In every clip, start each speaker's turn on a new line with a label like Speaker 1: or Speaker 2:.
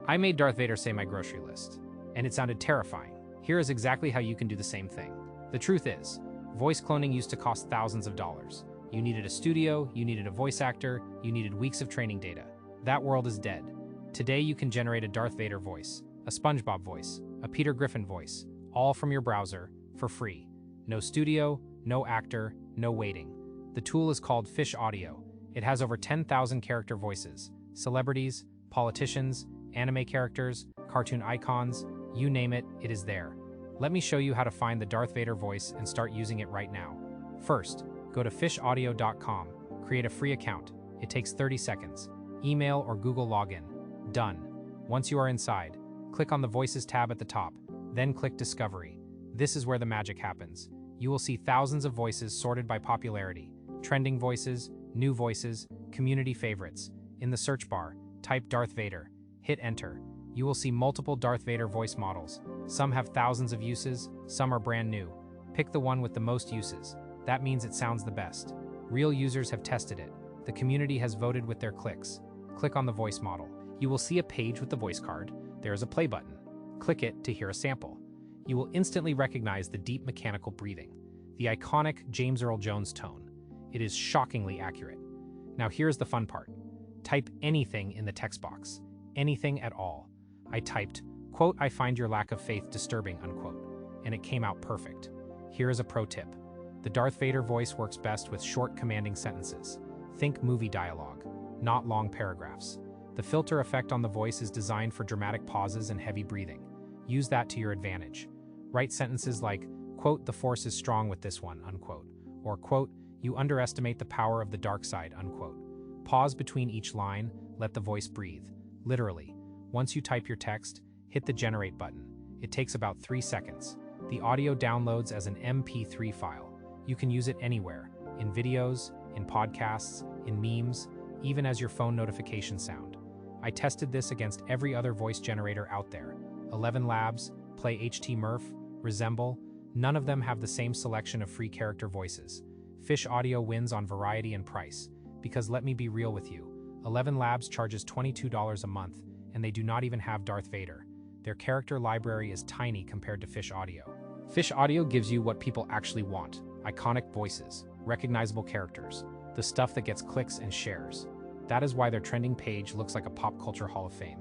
Speaker 1: I made Darth Vader say my grocery list, and it sounded terrifying. Here is exactly how you can do the same thing. The truth is, voice cloning used to cost thousands of dollars. You needed a studio, you needed a voice actor, you needed weeks of training data. That world is dead. Today you can generate a Darth Vader voice, a SpongeBob voice, a Peter Griffin voice, all from your browser, for free. No studio, no actor, no waiting. The tool is called Fish Audio. It has over 10,000 character voices, celebrities, politicians, anime characters, cartoon icons, you name it, it is there. Let me show you how to find the Darth Vader voice and start using it right now. First, go to fishaudio.com, create a free account. It takes 30 seconds. Email or Google login. Done. Once you are inside, click on the Voices tab at the top, then click Discovery. This is where the magic happens. You will see thousands of voices sorted by popularity, trending voices, new voices, community favorites. In the search bar, type Darth Vader. Hit enter. You will see multiple Darth Vader voice models. Some have thousands of uses, some are brand new. Pick the one with the most uses. That means it sounds the best. Real users have tested it. The community has voted with their clicks. Click on the voice model. You will see a page with the voice card. There is a play button. Click it to hear a sample. You will instantly recognize the deep mechanical breathing, the iconic James Earl Jones tone. It is shockingly accurate. Now here's the fun part. Type anything in the text box. Anything at all. I typed, quote, "I find your lack of faith disturbing," unquote, and it came out perfect. Here is a pro tip. The Darth Vader voice works best with short, commanding sentences. Think movie dialogue, not long paragraphs. The filter effect on the voice is designed for dramatic pauses and heavy breathing. Use that to your advantage. Write sentences like, quote, "The Force is strong with this one," unquote, or, quote, "You underestimate the power of the dark side," unquote. Pause between each line, let the voice breathe. Literally. Once you type your text, hit the Generate button. It takes about 3 seconds. The audio downloads as an MP3 file. You can use it anywhere, in videos, in podcasts, in memes, even as your phone notification sound. I tested this against every other voice generator out there. 11 Labs, Play HT Resemble, none of them have the same selection of free character voices. Fish Audio wins on variety and price, because let me be real with you, 11 Labs charges $22 a month, and they do not even have Darth Vader. Their character library is tiny compared to Fish Audio. Fish Audio gives you what people actually want: iconic voices, recognizable characters, the stuff that gets clicks and shares. That is why their trending page looks like a pop culture hall of fame.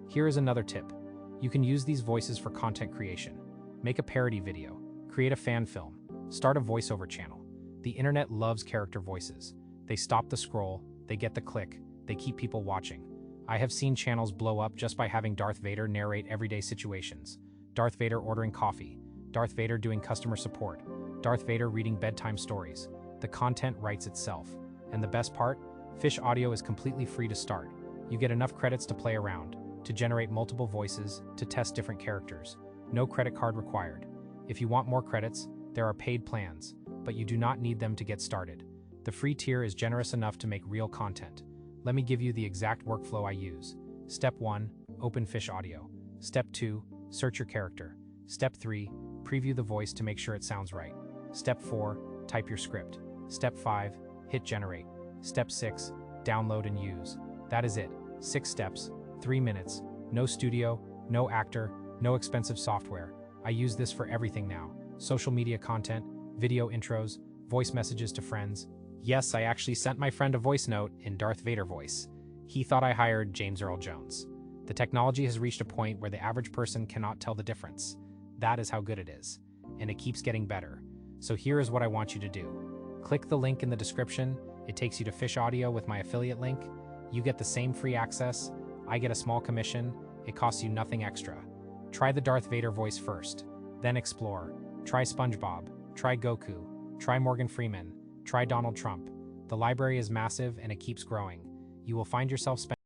Speaker 1: Here is another tip. You can use these voices for content creation. Make a parody video, create a fan film, start a voiceover channel. The internet loves character voices. They stop the scroll, they get the click, they keep people watching. I have seen channels blow up just by having Darth Vader narrate everyday situations. Darth Vader ordering coffee, Darth Vader doing customer support, Darth Vader reading bedtime stories. The content writes itself. And the best part? Fish Audio is completely free to start. You get enough credits to play around, to generate multiple voices, to test different characters. No credit card required. If you want more credits, there are paid plans, but you do not need them to get started. The free tier is generous enough to make real content. Let me give you the exact workflow I use. Step 1, open Fish Audio. Step 2, search your character. Step 3, preview the voice to make sure it sounds right. Step 4, type your script. Step 5, hit generate. Step 6, download and use. That is it. 6 steps, 3 minutes, no studio, no actor, no expensive software. I use this for everything now. Social media content, video intros, voice messages to friends. Yes, I actually sent my friend a voice note in Darth Vader voice. He thought I hired James Earl Jones. The technology has reached a point where the average person cannot tell the difference. That is how good it is. And it keeps getting better. So here is what I want you to do. Click the link in the description. It takes you to Fish Audio with my affiliate link. You get the same free access. I get a small commission. It costs you nothing extra. Try the Darth Vader voice first. Then explore. Try SpongeBob. Try Goku. Try Morgan Freeman. Try Donald Trump. The library is massive and it keeps growing. You will find yourself spending